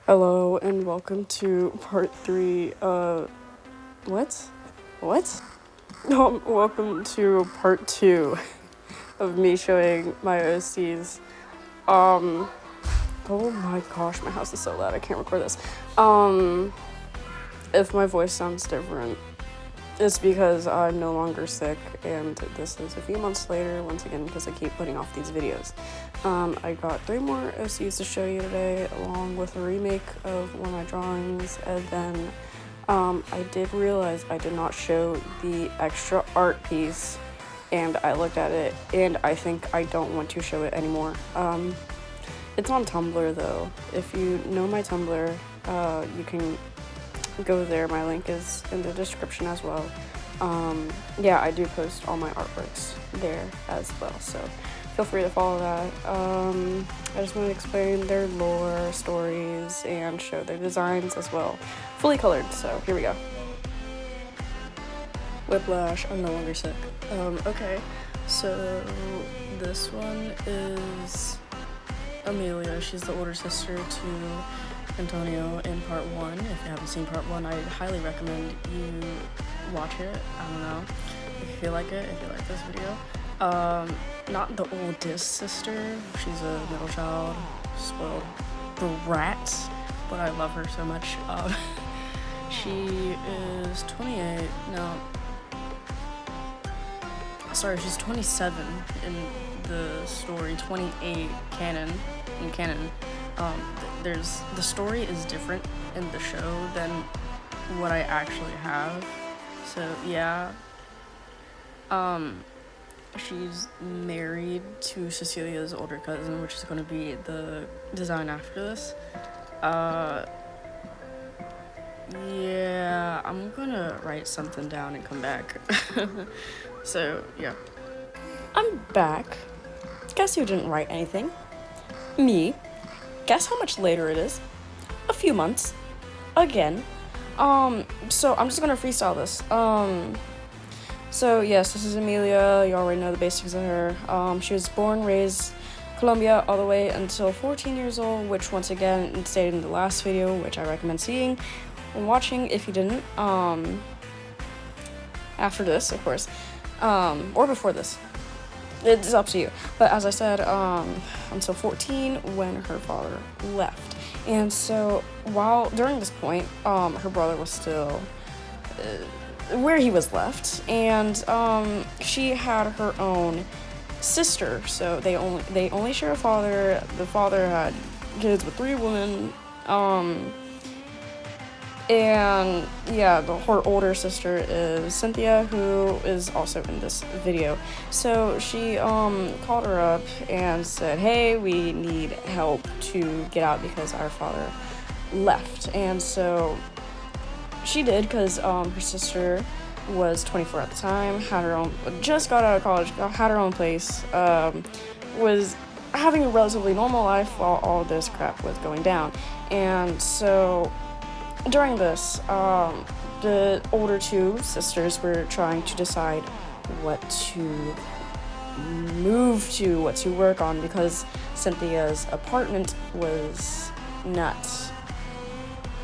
Hello and welcome to part 3 what? Welcome to part 2 of me showing my OCs. Oh my gosh, my house is so loud, I can't record this. If my voice sounds different, it's because I'm no longer sick, and this is a few months later, once again, because I keep putting off these videos. I got 3 more OCs to show you today, along with a remake of one of my drawings, and then I did realize I did not show the extra art piece, and I looked at it, and I think I don't want to show it anymore. It's on Tumblr, though. If you know my Tumblr, you can go there. My link is in the description as well. Yeah, I do post all my artworks there as well, so feel free to follow that. I just want to explain their lore, stories, and show their designs as well. Fully colored, so here we go. Whiplash, I'm no longer sick. Okay, so this one is Emilia. She's the older sister to Timoteo in part 1. If you haven't seen part 1, I highly recommend you watch it. I don't know if you feel like it, if you like this video. Not the oldest sister, she's a middle child, spoiled brat, but I love her so much. She is 28, no, sorry, she's 27 in the story, 28 canon. The story is different in the show than what I actually have. So yeah. She's married to Cecilia's older cousin, which is going to be the design after this. Yeah, I'm gonna write something down and come back. So yeah. I'm back. Guess who didn't write anything? Me. Guess how much later it is? A few months. Again. So I'm just gonna freestyle this. So yes, this is Emilia. You already know the basics of her. She was born, raised Colombia all the way until 14 years old, which once again stated in the last video, which I recommend seeing and watching if you didn't. After this, of course. Or before this. It's up to you. But as I said, until 14 when her father left. And so during this point, her brother was still where he was left, and she had her own sister. So they only share a father. The father had kids with 3 women. And yeah, her older sister is Synthia, who is also in this video. So she called her up and said, hey, we need help to get out because our father left. And so she did, because her sister was 24 at the time, had her own, just got out of college, had her own place, was having a relatively normal life while all this crap was going down. And so during this, the older 2 sisters were trying to decide what to move to, what to work on, because Cynthia's apartment was not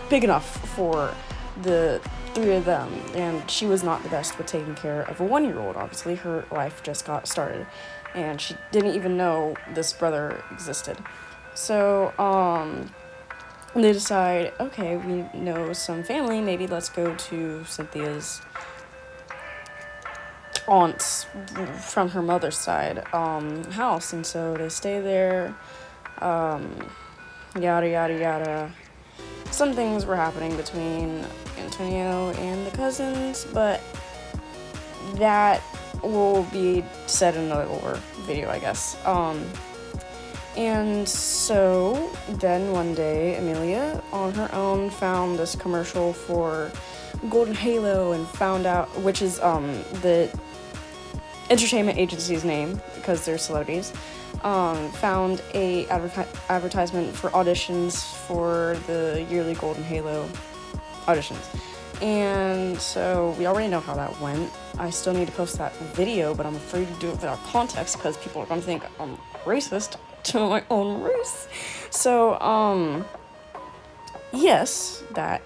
big enough for the 3 of them, and she was not the best with taking care of a 1-year-old. Obviously, her life just got started, and she didn't even know this brother existed. So, they decide, okay, we know some family, maybe let's go to Cynthia's aunt's, from her mother's side, house. And so they stay there, yada yada yada. Some things were happening between Antonio and the cousins, but that will be said in another video, I guess. And so then one day, Emilia, on her own, found this commercial for Golden Halo and found out, which is the entertainment agency's name, because they're celebrities, found a advertisement for auditions for the yearly Golden Halo auditions. And so we already know how that went. I still need to post that video, but I'm afraid to do it without context because people are going to think I'm racist to my own race. So, yes, that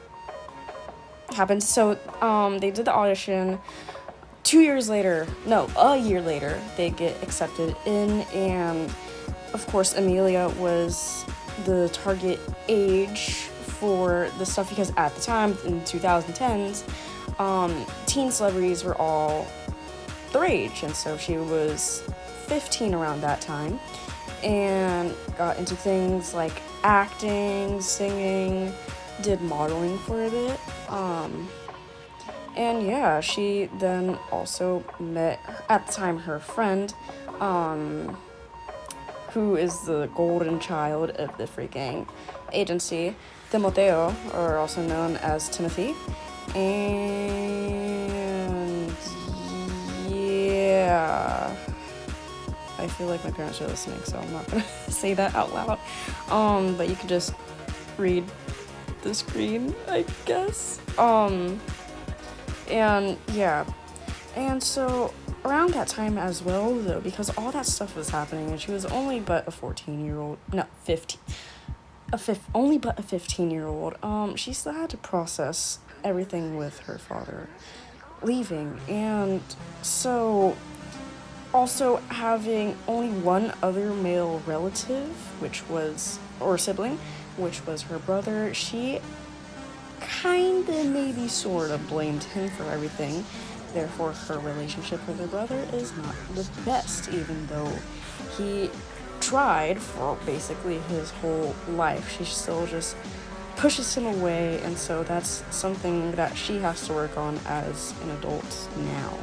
happened. So they did the audition. 2 years later, no, a year later, they get accepted in, and of course Emilia was the target age for the stuff, because at the time in 2010s, teen celebrities were all the rage, and so she was 15 around that time and got into things like acting, singing, did modeling for a bit. And yeah, she then also met, at the time, her friend, who is the golden child of the freaking agency, Timoteo, or also known as Timothy. And yeah, I feel like my parents are listening, so I'm not gonna say that out loud. But you can just read the screen, I guess. And yeah, and so around that time as well, though, because all that stuff was happening, and she was only but a 14-year-old, no, 15, only but a 15-year-old, she still had to process everything with her father leaving, and so also having only one other male relative, or sibling, which was her brother, she kinda maybe sorta blamed him for everything. Therefore, her relationship with her brother is not the best, even though he tried for basically his whole life. She still just pushes him away, and so that's something that she has to work on as an adult now.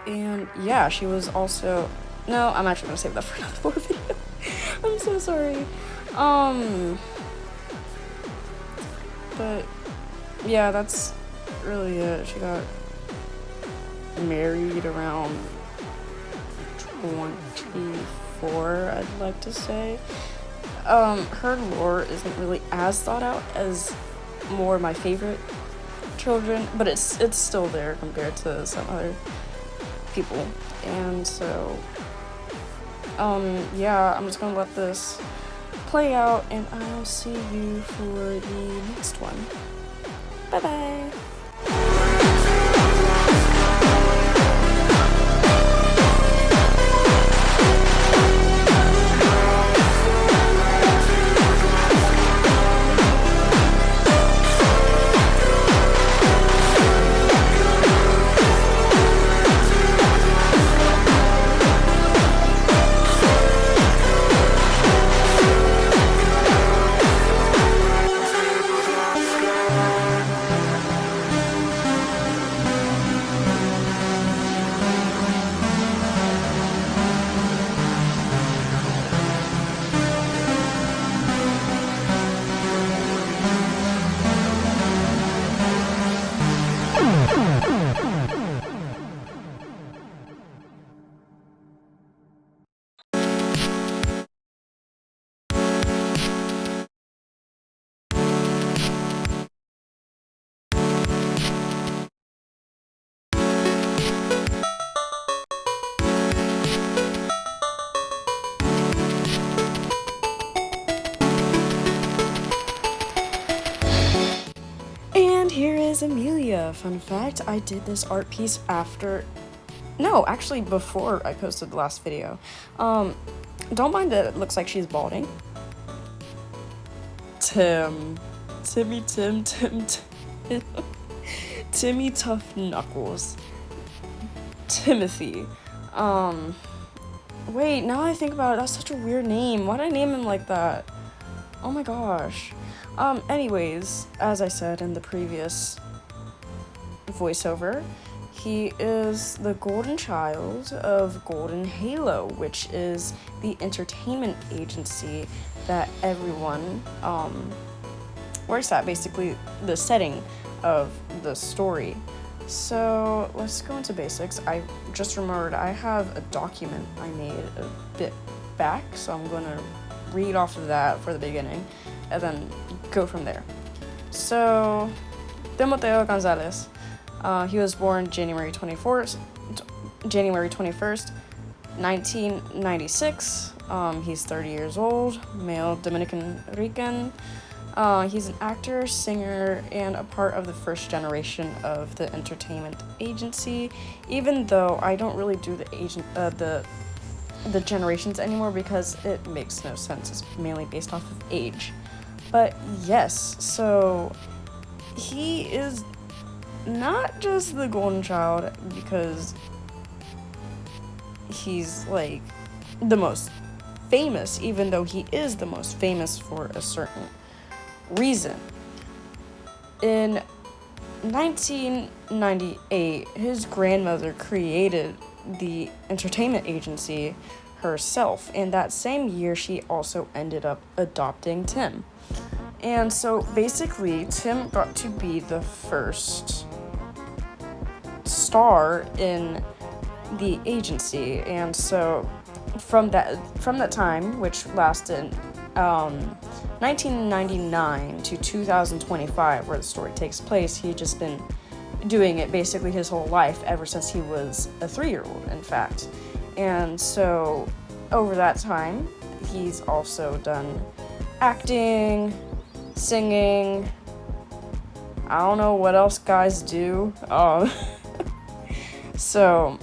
And yeah, she was also... No, I'm actually gonna save that for another video. I'm so sorry. But yeah, that's really it. She got married around 24, I'd like to say. Her lore isn't really as thought out as more of my favorite children, but it's still there compared to some other people. And so, yeah, I'm just gonna let this play out, and I'll see you for the next one. Bye bye. And here is Emilia. Fun fact, I did this art piece before I posted the last video. Don't mind that it looks like she's balding. Timmy Tough Knuckles. Timothy. Wait, now I think about it, that's such a weird name. Why'd I name him like that? Oh my gosh. Anyways, as I said in the previous voiceover, he is the golden child of Golden Halo, which is the entertainment agency that everyone works at, basically the setting of the story. So let's go into basics. I just remembered I have a document I made a bit back, so I'm gonna read off of that for the beginning and then go from there. So, Timoteo Gonzalez, he was born January 21st, 1996, He's 30 years old, male, Dominican Rican. He's an actor, singer, and a part of the first generation of the entertainment agency. Even though I don't really do the generations anymore because it makes no sense. It's mainly based off of age. But yes, so he is not just the golden child because he's like the most famous, even though he is the most famous for a certain reason. In 1998, his grandmother created the entertainment agency herself, and that same year she also ended up adopting Tim. And so basically Tim got to be the first star in the agency. And so from that time, which lasted 1999 to 2025, where the story takes place, he'd just been doing it basically his whole life, ever since he was a 3-year-old, in fact. And so over that time, he's also done acting, singing. I don't know what else guys do. So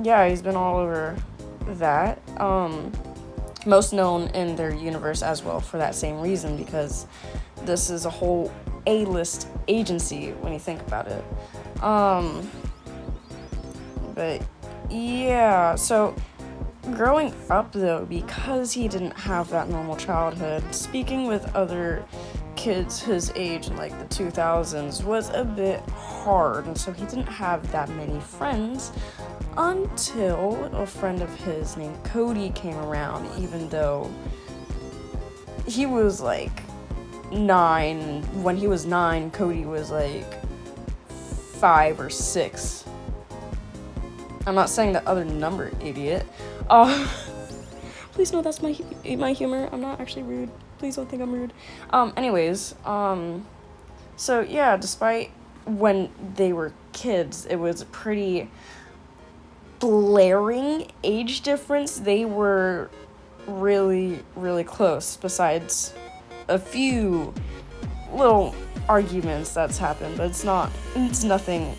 yeah, he's been all over that. Most known in their universe as well for that same reason, because this is a whole A-list agency when you think about it. But yeah, so growing up though, because he didn't have that normal childhood, speaking with other kids his age in like the 2000s was a bit hard, and so he didn't have that many friends until a friend of his named Cody came around. Even though he was like 9, when he was 9, Cody was like 5 or 6. I'm not saying that other number, idiot. Please no, that's my humor. I'm not actually rude. Please don't think I'm rude. So yeah, despite when they were kids, it was a pretty blaring age difference. They were really, really close, besides a few little arguments that's happened, but it's nothing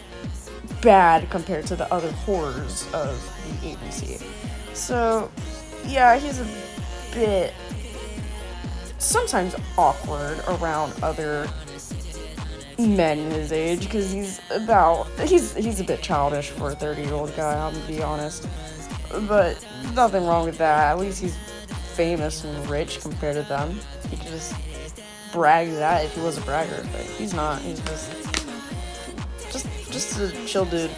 bad compared to the other horrors of the agency. So yeah, he's a bit sometimes awkward around other men his age, because he's a bit childish for a 30-year-old guy, I'm gonna be honest. But nothing wrong with that. At least he's famous and rich compared to them. He could just brag that if he was a bragger, but he's not. He's just a chill dude.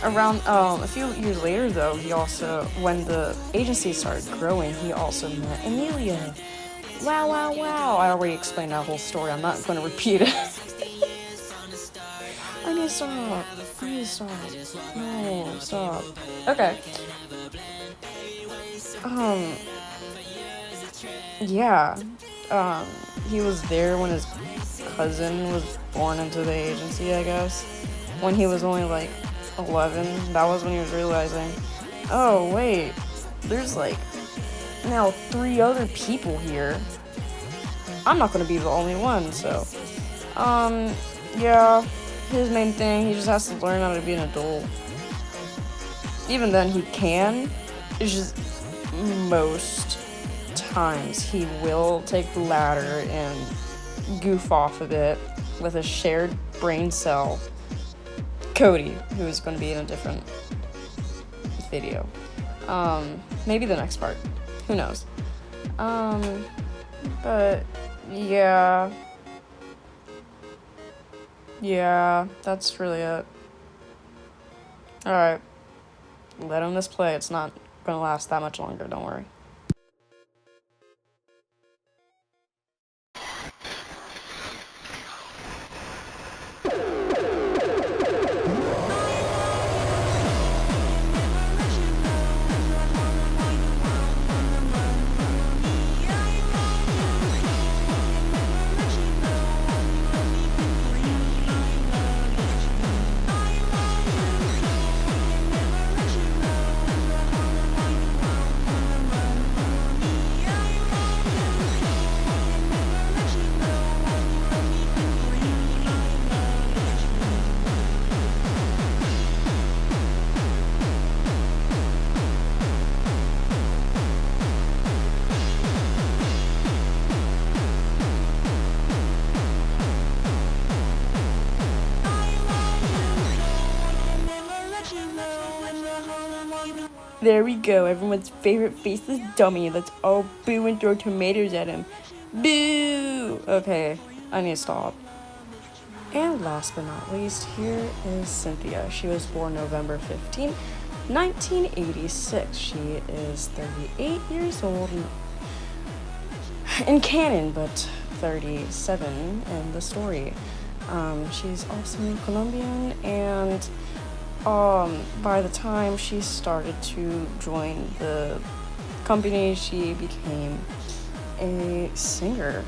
Around a few years later though, he also, when the agency started growing, he also met Emilia. Wow. I already explained that whole story. I'm not going to repeat it. I need to stop. No, stop. Okay. Yeah. He was there when his cousin was born into the agency, I guess. When he was only like 11. That was when he was realizing, oh wait, there's like now 3 other people here. I'm not gonna be the only one. So yeah, his main thing, he just has to learn how to be an adult. Even then he can, it's just most times he will take the ladder and goof off a bit with a shared brain cell, Cody, who is going to be in a different video. Maybe the next part. Who knows? But yeah. Yeah, that's really it. Alright. Let him this play. It's not going to last that much longer, don't worry. There we go, everyone's favorite faceless dummy. Let's all boo and throw tomatoes at him. Boo! Okay, I need to stop. And last but not least, here is Synthia. She was born November 15th, 1986. She is 38 years old in canon, but 37 in the story. She's also Colombian, and by the time she started to join the company, she became a singer.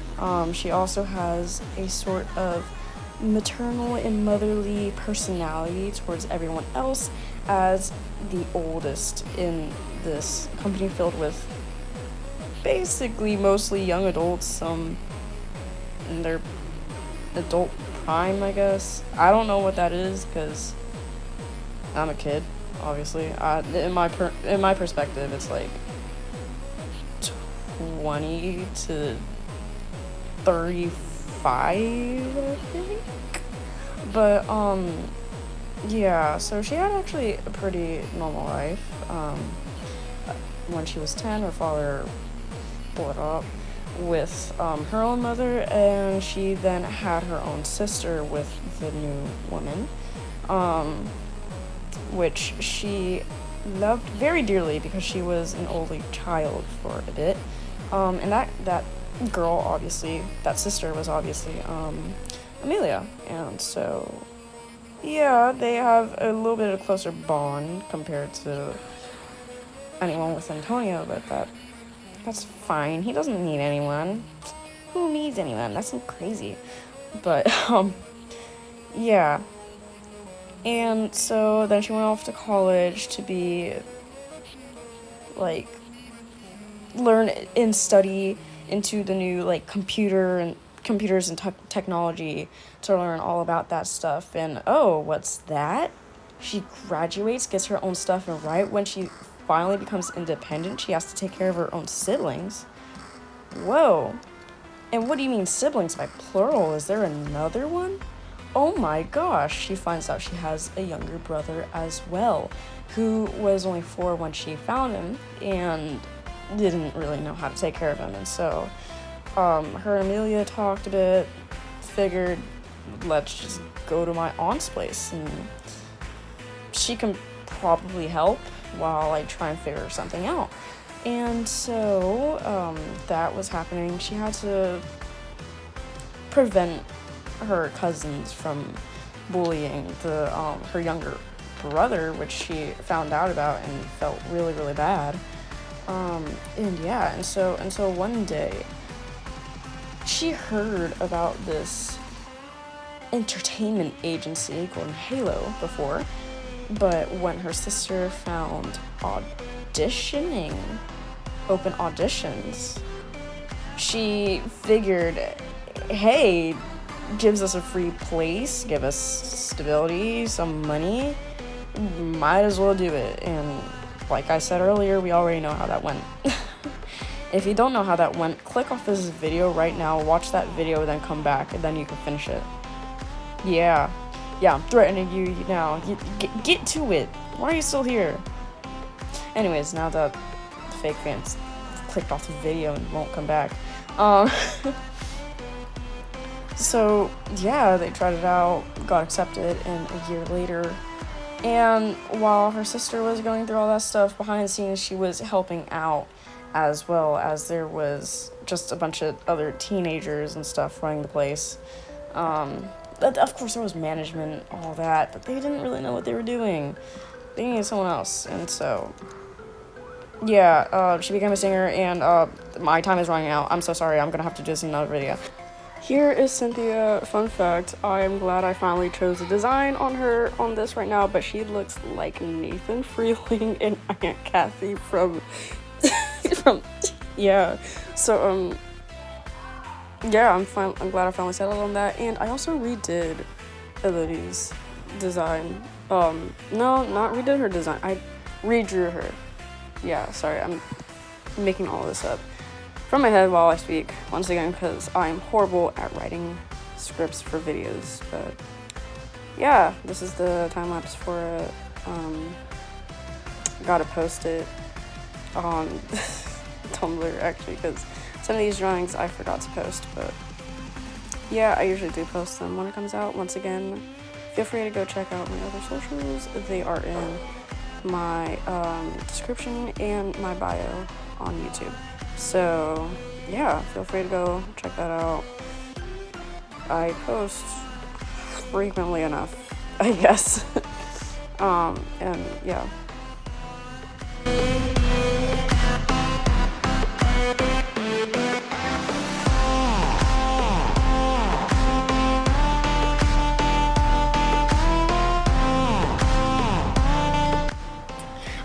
She also has a sort of maternal and motherly personality towards everyone else, as the oldest in this company filled with basically mostly young adults, some in their adult prime, I guess. I don't know what that is because I'm a kid, obviously. In my perspective, it's like 20 to 35, I think. But yeah, so she had actually a pretty normal life. When she was 10, her father split up with her own mother, and she then had her own sister with the new woman, which she loved very dearly because she was an only child for a bit. And that girl, obviously, that sister was obviously Emilia, and so yeah, they have a little bit of a closer bond compared to anyone with Antonio, but that's fine. He doesn't need anyone. Who needs anyone? That's so crazy. But yeah. And so then she went off to college to be like learn and study into the new like computers and technology, to learn all about that stuff. And oh, what's that? She graduates, gets her own stuff, and right when she finally becomes independent, she has to take care of her own siblings. Whoa. And what do you mean siblings by plural? Is there another one? Oh my gosh. She finds out she has a younger brother as well, who was only 4 when she found him and didn't really know how to take care of him. And so her and Emilia talked a bit, figured, let's just go to my aunt's place and she can probably help while I try and figure something out. And so that was happening. She had to prevent her cousins from bullying her younger brother, which she found out about and felt really, really bad. And yeah, and so one day she heard about this entertainment agency called Halo before, but when her sister found open auditions, she figured, hey, gives us a free place, give us stability, some money, might as well do it. And like I said earlier, we already know how that went. If you don't know how that went, click off this video right now, watch that video, then come back, and then you can finish it. Yeah, I'm threatening you now. Get to it. Why are you still here? Anyways, now that the fake fans clicked off the video and won't come back. So, yeah, they tried it out, got accepted, and a year later. And while her sister was going through all that stuff, behind the scenes, she was helping out, as well as there was just a bunch of other teenagers and stuff running the place. But of course, there was management, all that, but they didn't really know what they were doing. They needed someone else, and so yeah, she became a singer, and my time is running out. I'm so sorry, I'm gonna have to do this in another video. Here is Synthia. Fun fact, I am glad I finally chose a design on her on this right now, but she looks like Nathan Freeling and Aunt Kathy from yeah. So yeah, I'm glad I finally settled on that, and I also redid Elodie's design. No, not redid her design. I redrew her. Yeah, sorry, I'm making all this up from my head while I speak, once again, because I'm horrible at writing scripts for videos. But yeah, this is the time lapse for gotta post it on Tumblr actually, because some of these drawings I forgot to post, but yeah, I usually do post them when it comes out. Once again, feel free to go check out my other socials. They are in my description and my bio on YouTube. So yeah, feel free to go check that out. I post frequently enough, I guess. And yeah.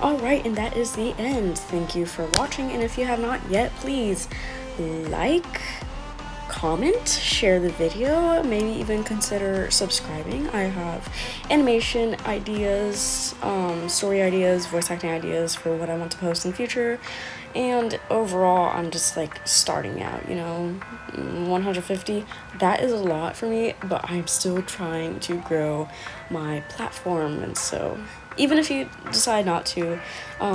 Alright, and that is the end. Thank you for watching, and if you have not yet, please like, comment, share the video, maybe even consider subscribing. I have animation ideas, story ideas, voice acting ideas for what I want to post in the future, and overall I'm just like starting out, you know. 150, that is a lot for me, but I'm still trying to grow my platform, and so even if you decide not to,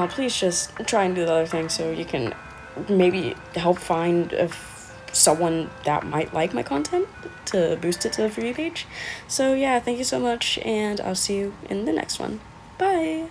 please just try and do the other thing so you can maybe help find someone that might like my content to boost it to the For You page. So yeah, thank you so much, and I'll see you in the next one. Bye!